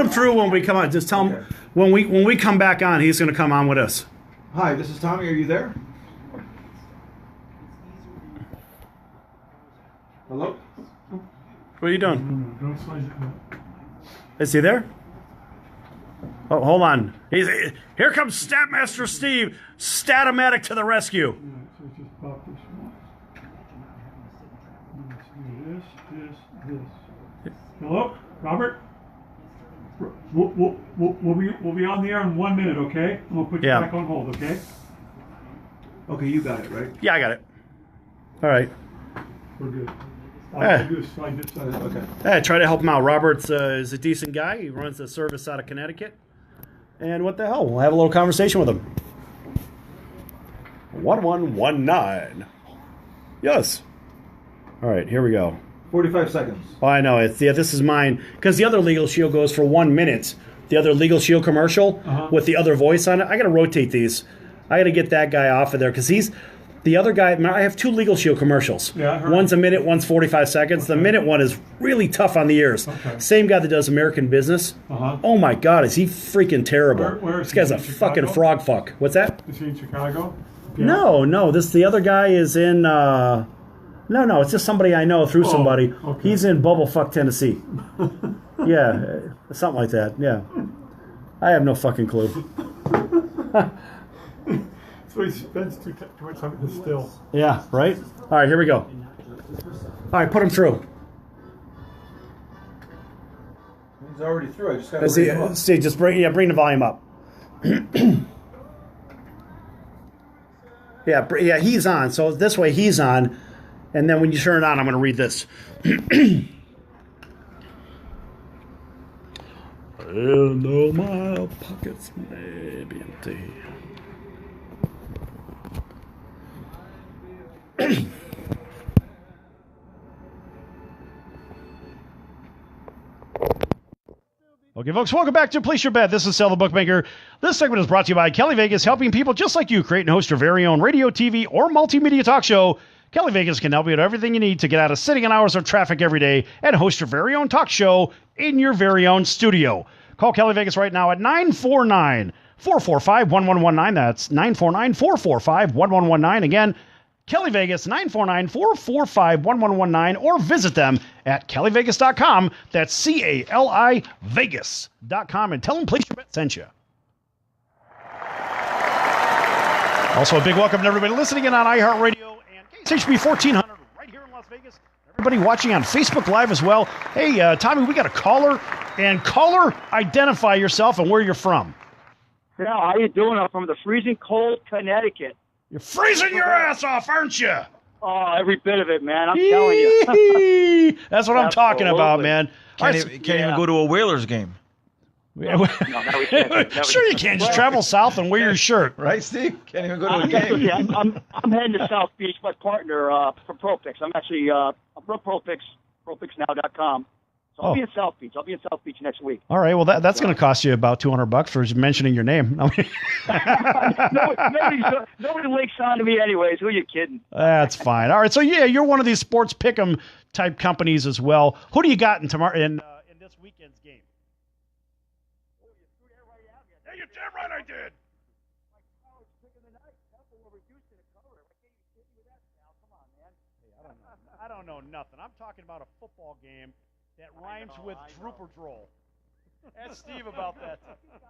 him through when we come on. Just tell him when we come back on, he's going to come on with us. Hi, this is Tommy. Are you there? Hello? What are you doing? Don't slide it. Is he there? Oh, hold on. Here comes Statmaster Steve, Statomatic to the rescue. Yeah, so just pop this one. Let's do this. Hello, Robert? We'll be on the air in 1 minute, okay? I'm going to put you back on hold, okay? Okay, you got it, right? Yeah, I got it. All right. We're good. All I do is slide this side. Okay. I try to help him out. Robert's is a decent guy. He runs a service out of Connecticut. And what the hell? We'll have a little conversation with him. 1119. Yes. All right, here we go. 45 seconds. Oh, I know. This is mine. Because the other Legal Shield goes for 1 minute. The other Legal Shield commercial with the other voice on it. I got to rotate these. I got to get that guy off of there because he's the other guy. I have 2 Legal Shield commercials. Yeah, one's a minute, one's 45 seconds. The minute one is really tough on the ears. Okay. Same guy that does American Business. Oh my God, is he freaking terrible? Where is this guy's he? a In fucking Chicago? frog fuck. What's that? Is he in Chicago? Yeah. No. The other guy is in. No, it's just somebody I know through somebody. Okay. He's in Bubblefuck, Tennessee. Yeah, something like that. Yeah, I have no fucking clue. So he spends too much time at the still. Yeah, right? All right, here we go. All right, put him through. He's already through. I just got to See, just bring the volume up. Yeah, he's on. So this way he's on. And then when you turn it on, I'm going to read this. Hello, my pockets may be empty. Okay, folks, welcome back to Place Your Bet. This is Sal the Bookmaker. This segment is brought to you by Kelly Vegas, helping people just like you create and host your very own radio, TV, or multimedia talk show. Kelly Vegas can help you with everything you need to get out of sitting in hours of traffic every day and host your very own talk show in your very own studio. Call Kelly Vegas right now at 949-445-1119. That's 949-445-1119. Again, Kelly Vegas, 949-445-1119, or visit them at kellyvegas.com. That's C-A-L-I Vegas.com, and tell them Place Your Bet sent you. Also, a big welcome to everybody listening in on iHeartRADio and KSHP 1400 right here in Las Vegas. Everybody watching on Facebook Live as well. Hey, Tommy, we got a caller. And caller, identify yourself and where you're from. Yeah, how you doing? I'm from the freezing cold Connecticut. You're freezing your ass off, aren't you? Oh, every bit of it, man. I'm telling you. That's what I'm talking about, man. Can't even go to a Whalers game. No, we can't. Sure you can. Just travel south and wear your shirt. Right, Steve? Can't even go to a game. Yeah, I'm heading to South Beach. My partner from ProPix. I'm actually I'm from ProPix, ProPixNow.com. So I'll be in South Beach. I'll be in South Beach next week. All right. Well, that's going to cost you about $200 for mentioning your name. Nobody links on to me anyways. Who are you kidding? That's fine. All right. So, yeah, you're one of these sports pick'em type companies as well. Who do you got in this weekend's game? Oh, you threw that right at me. Yeah, you damn right I did. My college pick of the night. Temple over Houston to cover it. I can't even get you with that now. Come on, man. Hey, I don't know nothing. I'm talking about a football game that rhymes with drooper droll. Ask Steve about that. You're the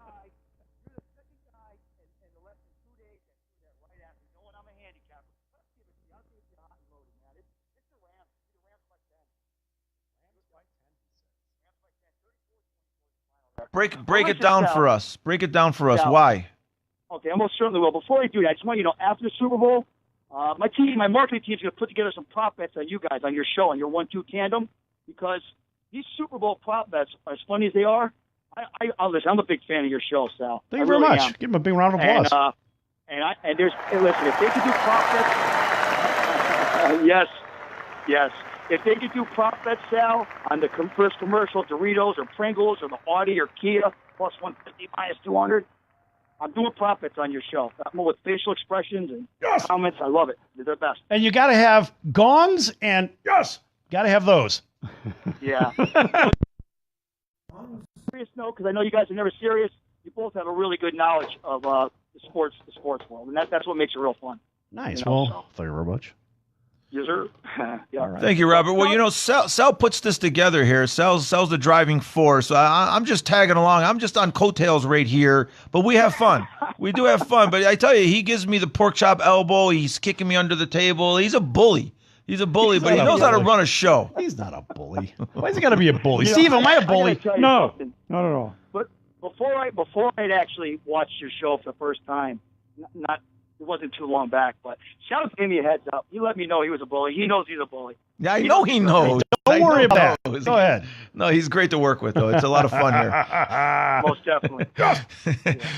second guy in the less than 2 days that threw that right at me, knowing I'm a handicapper. I'll give it to you. I'll give it to you hot and loaded, man. It's the Rams. The Rams by 10. Rams by 10, he says. Rams by 10. 34-24 Break it down for us. Break it down for us. Yeah. Why? Okay, I most certainly will. Before I do that, I just want you to know, after the Super Bowl, my marketing team is going to put together some prop bets on you guys, on your show, on your 1-2 tandem, because these Super Bowl prop bets, as funny as they are, listen, I'm a big fan of your show, Sal. Thank you very much. Give him a big round of applause. Listen, if they could do prop bets, yes. If they could do prop bets, Sal, on the first commercial, Doritos or Pringles or the Audi or Kia, plus 150, minus 200, I'm doing prop bets on your show. I'm with facial expressions and comments. I love it. They're the best. And you got to have gongs and got to have those. Yeah. Serious note, because I know you guys are never serious. You both have a really good knowledge of the sports world, and that's what makes it real fun. Nice. You know, Well, thank you very much. Yes, sir. Yeah. right. Thank you, Robert. Well, you know, Sal puts this together here. Sal's the driving force. I'm just tagging along. I'm just on coattails right here, but we have fun. We do have fun. But I tell you, he gives me the pork chop elbow. He's kicking me under the table. He's a bully. He's a bully, but he knows how to run a show. He's not a bully. Why is he got to be a bully? Steve, am I a bully? No, not at all. But before I'd actually watched your show for the first time, it wasn't too long back, but Sal gave me a heads up. He let me know he was a bully. He knows he's a bully. Yeah, I know he knows. Don't worry about it. Go ahead. No, he's great to work with, though. It's a lot of fun here. Most definitely.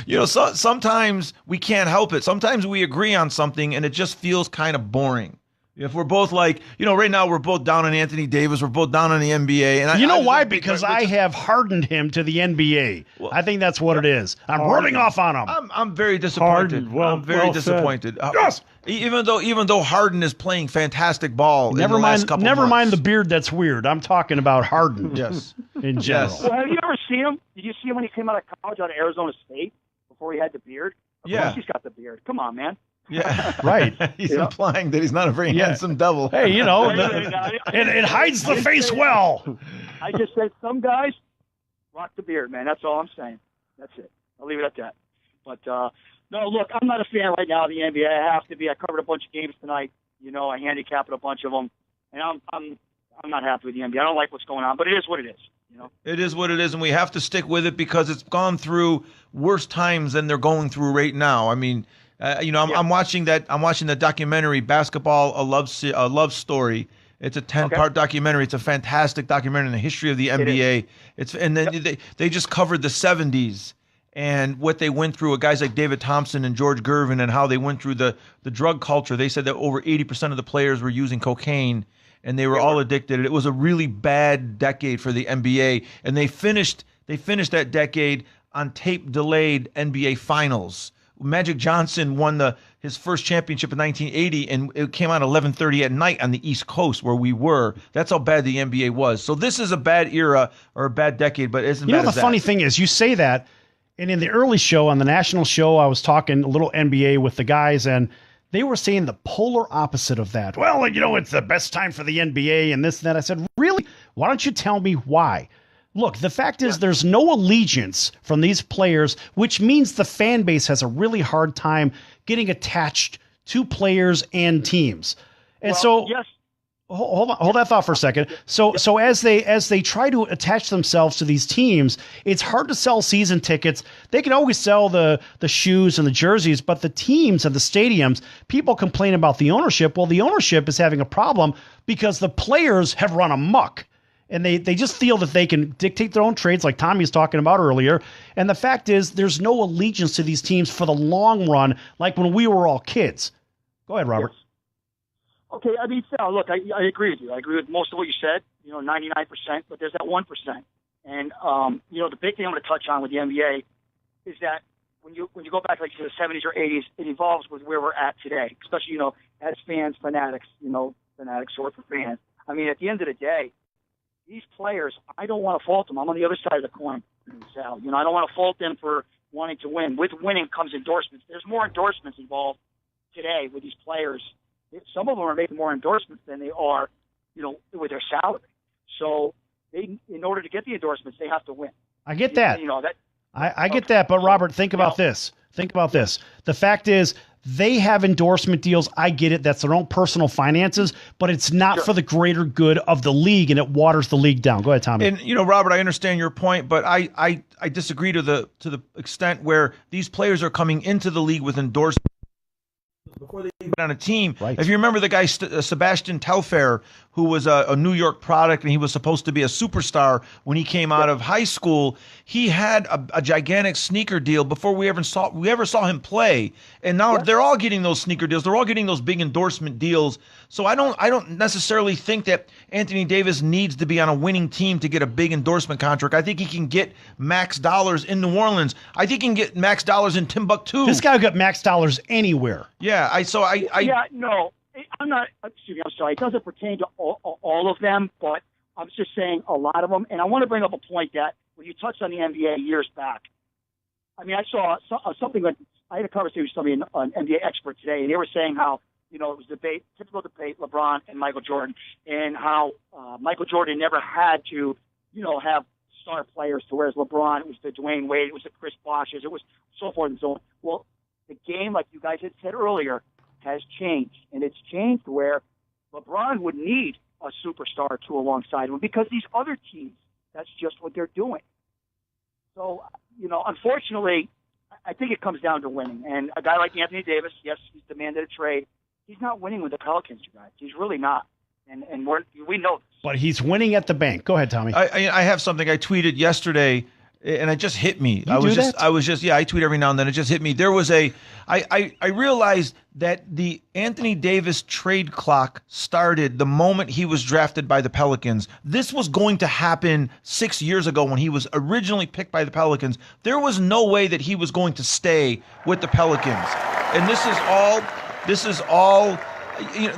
You know, sometimes we can't help it. Sometimes we agree on something, and it just feels kind of boring. If we're both like, you know, right now we're both down on Anthony Davis, we're both down on the NBA. And you know why? Because I have hardened him to the NBA. Well, I think that's what it is. I'm rubbing off on him. I'm very disappointed. Harden. I'm very disappointed. Yes. Even though Harden is playing fantastic ball Never in the last couple mind months. the beard that's weird. I'm talking about Harden. Yes. In general. Yes. Well, have you ever seen him? Did you see him when he came out of college out of Arizona State before he had the beard? Of course he's got the beard. Come on, man. Yeah. Right. He's implying that he's not a very handsome devil. Hey, you know, it hides the face well. I just said some guys rock the beard, man. That's all I'm saying. That's it. I'll leave it at that. But no, look, I'm not a fan right now of the NBA. I have to be. I covered a bunch of games tonight. You know, I handicapped a bunch of them, and I'm not happy with the NBA. I don't like what's going on, but it is what it is. You know, it is what it is, and we have to stick with it because it's gone through worse times than they're going through right now. I mean, you know, I'm watching that. I'm watching the documentary "Basketball: A Love Story." It's a 10-part documentary. It's a fantastic documentary in the history of the NBA. And then they just covered the 70s and what they went through with guys like David Thompson and George Gervin and how they went through the drug culture. They said that over 80% of the players were using cocaine and they were all addicted. It was a really bad decade for the NBA, and they finished that decade on tape-delayed NBA Finals. Magic Johnson won his first championship in 1980, and it came out 11:30 at night on the East Coast where we were. That's how bad the NBA was. So this is a bad era or a bad decade, but it's You know, the funny thing is, you say that, and in the early show, on the national show, I was talking a little NBA with the guys, and they were saying the polar opposite of that. Well, you know, it's the best time for the NBA and this and that. I said, really? Why don't you tell me why? Look, the fact is there's no allegiance from these players, which means the fan base has a really hard time getting attached to players and teams. And yes. Hold that thought for a second. So as they try to attach themselves to these teams, it's hard to sell season tickets. They can always sell the shoes and the jerseys, but the teams and the stadiums, people complain about the ownership. Well, the ownership is having a problem because the players have run amok. And they just feel that they can dictate their own trades, like Tommy was talking about earlier. And the fact is, there's no allegiance to these teams for the long run, like when we were all kids. Go ahead, Robert. Yes. Okay, I mean, Sal, look, I agree with you. I agree with most of what you said, 99%, but there's that 1%. And, the big thing I'm going to touch on with the NBA is that when you go back like to the 70s or 80s, it evolves with where we're at today, especially, as fans, fanatics, fanatics short for fans. I mean, at the end of the day, these players, I don't want to fault them. I'm on the other side of the coin, Sal. I don't want to fault them for wanting to win. With winning comes endorsements. There's more endorsements involved today with these players. Some of them are making more endorsements than they are, with their salary. So in order to get the endorsements, they have to win. I get that. I get that. But Robert, think about this. The fact is, they have endorsement deals. I get it. That's their own personal finances, but it's not for the greater good of the league, and it waters the league down. Go ahead, Tommy. And Robert, I understand your point, but I disagree to the extent where these players are coming into the league with endorsements before they even on a team. Right. If you remember the guy Sebastian Telfair, who was a New York product and he was supposed to be a superstar when he came out of high school, he had a gigantic sneaker deal before we ever saw him play. And now they're all getting those sneaker deals. They're all getting those big endorsement deals. So I don't necessarily think that Anthony Davis needs to be on a winning team to get a big endorsement contract. I think he can get max dollars in New Orleans. I think he can get max dollars in Timbuktu. This guy got max dollars anywhere. Yeah, no, I'm not. Excuse me, I'm sorry. It doesn't pertain to all of them, but I'm just saying a lot of them. And I want to bring up a point that when you touched on the NBA years back, I mean, I saw something like I had a conversation with somebody, an NBA expert today, and they were saying how it was typical debate, LeBron and Michael Jordan, and how Michael Jordan never had to, have star players, to whereas LeBron, it was the Dwayne Wade, it was the Chris Boshes, it was so forth and so on. Well, the game, like you guys had said earlier, has changed, and it's changed where LeBron would need a superstar or two alongside him because these other teams, that's just what they're doing. So, unfortunately, I think it comes down to winning. And a guy like Anthony Davis, yes, he's demanded a trade. He's not winning with the Pelicans, you guys. He's really not. And we know this. But he's winning at the bank. Go ahead, Tommy. I have something I tweeted yesterday, and it just hit me. I tweet every now and then. It just hit me. There was I realized that the Anthony Davis trade clock started the moment he was drafted by the Pelicans. This was going to happen 6 years ago when he was originally picked by the Pelicans. There was no way that he was going to stay with the Pelicans. And this is all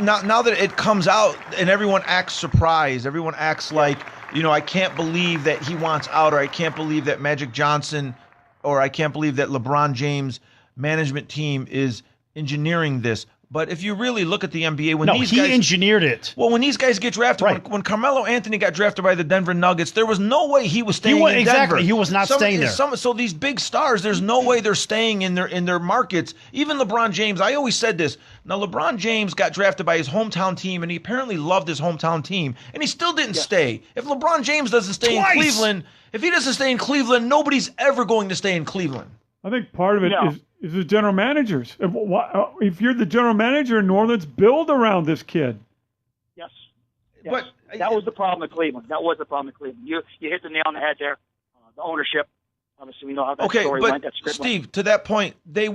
now that it comes out and everyone acts surprised. Everyone acts like, I can't believe that he wants out, or I can't believe that Magic Johnson, or I can't believe that LeBron James management team is engineering this. But if you really look at the NBA, he engineered it. Well, when these guys get drafted, right. when Carmelo Anthony got drafted by the Denver Nuggets, there was no way he was staying in Denver. Exactly, he was not staying there. So these big stars, there's no way they're staying in their markets. Even LeBron James, I always said this. Now, LeBron James got drafted by his hometown team, and he apparently loved his hometown team, and he still didn't stay. If LeBron James doesn't stay in Cleveland, nobody's ever going to stay in Cleveland. I think part of it is the general managers. If you're the general manager in New Orleans, build around this kid. Yes. But that was the problem at Cleveland. You hit the nail on the head there. The ownership. Obviously, we know how that story went. That script Steve, went. to that point, it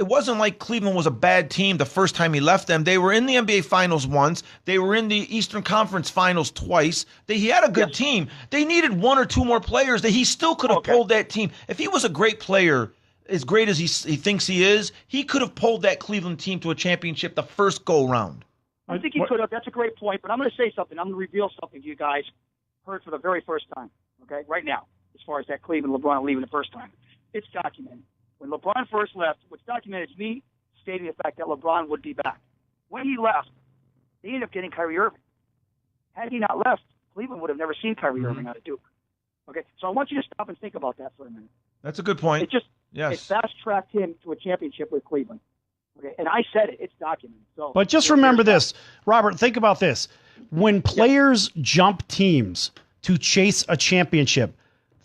wasn't like Cleveland was a bad team the first time he left them. They were in the NBA Finals once. They were in the Eastern Conference Finals twice. He had a good team. They needed one or two more players that he still could have pulled that team. If he was a great player, as great as he thinks he is, he could have pulled that Cleveland team to a championship the first go-round. I think he could have. That's a great point. But I'm going to say something. I'm going to reveal something to you guys heard for the very first time, right now, as far as that Cleveland LeBron leaving the first time. It's documented. When LeBron first left, what's documented is me stating the fact that LeBron would be back. When he left, they ended up getting Kyrie Irving. Had he not left, Cleveland would have never seen Kyrie Irving out of Duke. Okay, so I want you to stop and think about that for a minute. That's a good point. It fast-tracked him to a championship with Cleveland. Okay, and I said it. It's documented. So, but just remember this, Robert, think about this. When players jump teams to chase a championship,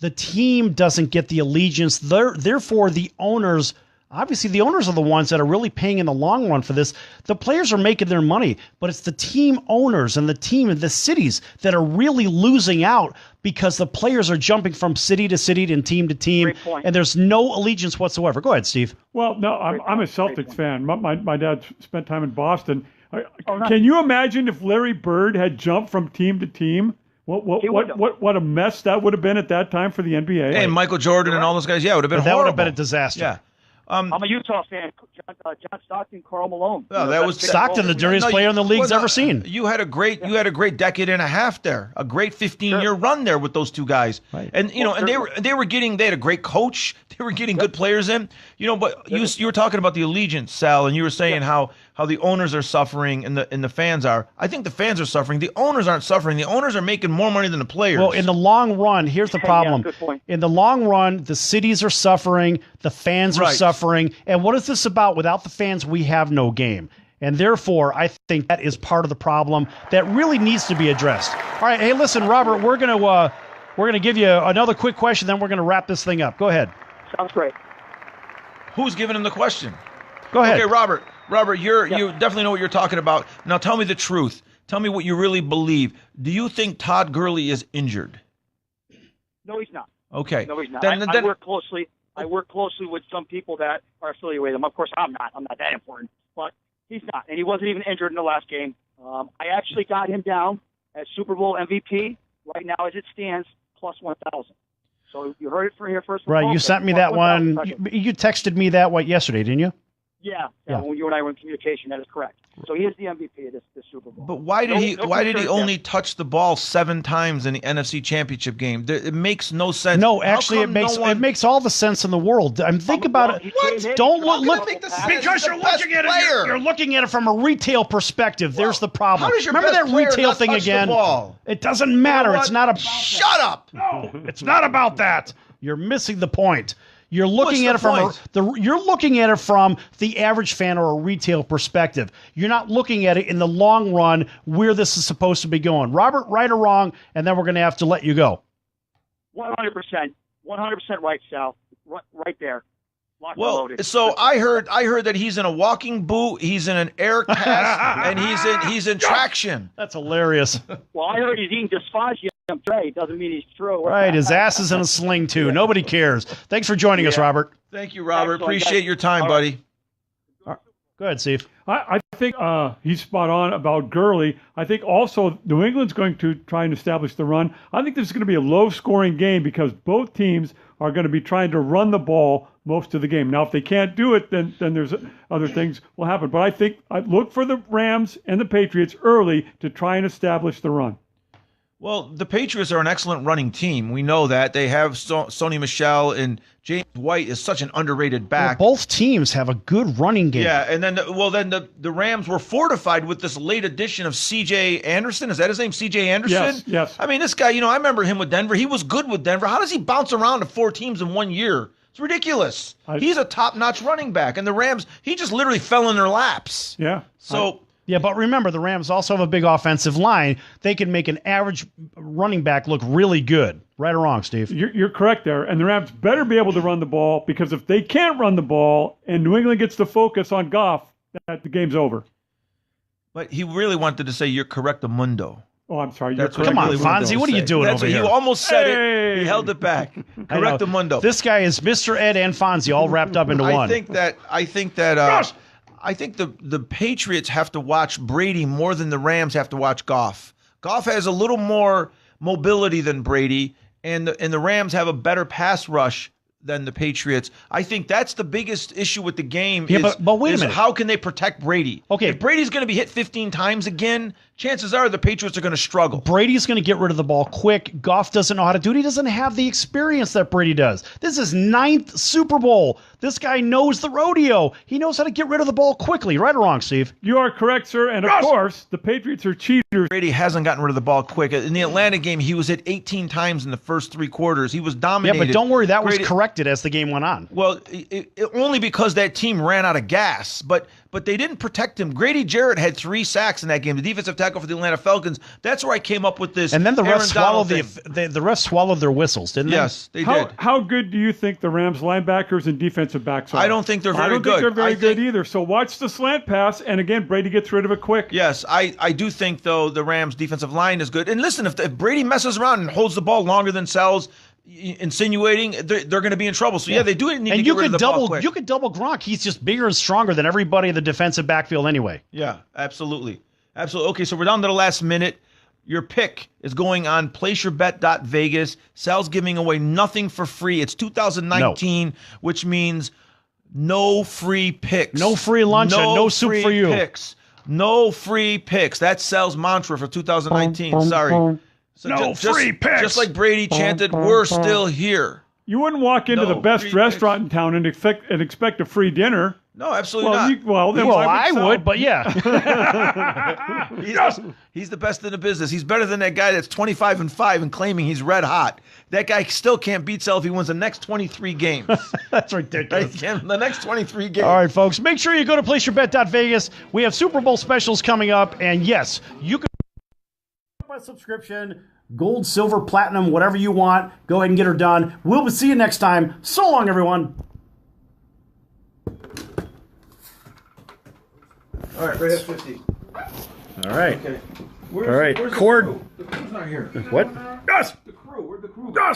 the team doesn't get the allegiance. Therefore, the owners, obviously the owners are the ones that are really paying in the long run for this. The players are making their money, but it's the team owners and the team and the cities that are really losing out because the players are jumping from city to city and team to team, and there's no allegiance whatsoever. Go ahead, Steve. Well, no, I'm a Celtics fan. My dad spent time in Boston. Can you imagine if Larry Bird had jumped from team to team? What a mess that would have been at that time for the NBA. And Michael Jordan and all those guys, it would have been horrible. That would have been a disaster. Yeah. I'm a Utah fan. John Stockton, Karl Malone. Oh, that was Stockton, the dirtiest player in the league's ever seen. You had a great decade and a half there, a great 15-year run there with those two guys. Right. And they had a great coach. They were getting good players in. But you were talking about the allegiance, Sal, and you were saying how the owners are suffering and the fans are. I think the fans are suffering. The owners aren't suffering. The owners are making more money than the players. Well, in the long run, here's the problem. Good point. In the long run, the cities are suffering, the fans are suffering. And what is this about? Without the fans, we have no game. And therefore, I think that is part of the problem that really needs to be addressed. All right, hey, listen, Robert, we're gonna give you another quick question, then we're gonna wrap this thing up. Go ahead. Sounds great. Who's giving him the question? Go ahead. Okay, Robert, you definitely know what you're talking about. Now tell me the truth. Tell me what you really believe. Do you think Todd Gurley is injured? No, he's not. Okay. No, he's not. I work closely. I work closely with some people that are affiliated with him. Of course, I'm not. I'm not that important. But he's not. And he wasn't even injured in the last game. I actually got him down as Super Bowl MVP. Right now, as it stands, plus 1,000. So you heard it from here first. Right. You sent me that one. You texted me that yesterday, didn't you? Yeah, Yeah. when you and I were in communication, that is correct. So he is the MVP of this Super Bowl. But why did he concern only there. touch the ball 7 times in the NFC Championship game? It makes no sense. No, How actually, come it makes all the sense in the world. Think about it. What? Don't look Make the sense. because He's you're the best looking at it. player. You're looking at it from a retail perspective. There's the problem. How does your Remember best that player retail not thing touch the again? ball? It doesn't matter. You know It's what? not about. Shut up. No, it's not about that. You're missing the point. You're looking What's at it the from you're looking at it from the average fan or a retail perspective. You're not looking at it in the long run where this is supposed to be going. Robert, right or wrong, and then we're going to have to let you go. 100%. 100% right, Sal. Right there. Locked and Well, loaded. so I heard that he's in a walking boot, he's in an air cast, and he's in traction. That's hilarious. Well, I heard he's eating dysphagia today. Doesn't mean he's true. Right, his ass is in a sling too. Nobody cares. Thanks for joining us, Robert. Thank you, Robert. Excellent, Appreciate guys. your time, All buddy. Go ahead, Steve. I think he's spot on about Gurley. I think also New England's going to try and establish the run. I think this is going to be a low-scoring game because both teams are going to be trying to run the ball most of the game. Now, if they can't do it, then there's other things will happen. But I think I look for the Rams and the Patriots early to try and establish the run. Well, the Patriots are an excellent running team. We know that. They have Sony Michel, and James White is such an underrated back. Both teams have a good running game. Yeah, and then the Rams were fortified with this late addition of C.J. Anderson. Is that his name, C.J. Anderson? Yes. I mean, this guy, I remember him with Denver. He was good with Denver. How does he bounce around to 4 teams in 1 year? It's ridiculous. He's a top-notch running back, and the Rams, he just literally fell in their laps. Yeah. So... Yeah, but remember, the Rams also have a big offensive line. They can make an average running back look really good. Right or wrong, Steve? You're correct there. And the Rams better be able to run the ball because if they can't run the ball and New England gets to focus on Goff, the game's over. But he really wanted to say you're correctamundo. Oh, I'm sorry. That's You're what Come on, he really wanted Fonzie, to what are you say. doing That's over what here? He almost said it. Hey! He held it back. I know. Correctamundo. This guy is Mr. Ed and Fonzie all wrapped up into one. I think the Patriots have to watch Brady more than the Rams have to watch Goff. Goff has a little more mobility than Brady, and the Rams have a better pass rush than the Patriots. I think that's the biggest issue with the game. Yeah, but wait a minute. How can they protect Brady? Okay. If Brady's going to be hit 15 times again, chances are the Patriots are going to struggle. Brady's going to get rid of the ball quick. Goff doesn't know how to do it. He doesn't have the experience that Brady does. This is 9th Super Bowl. This guy knows the rodeo. He knows how to get rid of the ball quickly. Right or wrong, Steve? You are correct, sir. And of course, the Patriots are cheaters. Brady hasn't gotten rid of the ball quick. In the Atlanta game, he was hit 18 times in the first 3 quarters. He was Yeah, dominated. but don't worry. That was Brady- corrected as the game went on. Well, only because that team ran out of gas. But they didn't protect him. Grady Jarrett had 3 sacks in that game. The defensive tackle for the Atlanta Falcons. That's where I came up with this. And then the Aaron refs swallowed Donald thing. the refs swallowed their whistles, didn't they? Yes, they did. How good do you think the Rams linebackers and defensive backs are? I don't think they're very I don't good. think they're very I good think- either. So watch the slant pass, and again, Brady gets rid of it quick. Yes, I do think, though, the Rams' defensive line is good. And listen, if Brady messes around and holds the ball longer than Sal's insinuating, they're going to be in trouble. So, yeah, they do need to And get you rid of could the ball quick. double Gronk. He's just bigger and stronger than everybody in the defensive backfield anyway. Yeah, absolutely. Absolutely. Okay, so we're down to the last minute. Your pick is going on placeyourbet.vegas. Sal's giving away nothing for free. It's 2019, which means no free picks. No free lunch and no soup free for you. Picks. No free picks. That's Sal's mantra for 2019. Sorry. So No free picks. Just like Brady chanted, we're still here. You wouldn't walk into No the best free restaurant in town and expect a free dinner. No, absolutely not. Then Well, why I Sal? would, but yeah. He's the best in the business. He's better than that guy that's 25-5 and claiming he's red hot. That guy still can't beat Sal if he wins the next 23 games. That's Right? ridiculous. The next 23 games. All right, folks, make sure you go to placeyourbet.vegas. We have Super Bowl specials coming up, and yes, you can my subscription, gold, silver, platinum, whatever you want. Go ahead and get her done. We'll see you next time. So long, everyone. All right, right at 50. All right. Okay. All right, Where's Cord. The crew? The crew's not here. What? The crew. Where'd the crew go?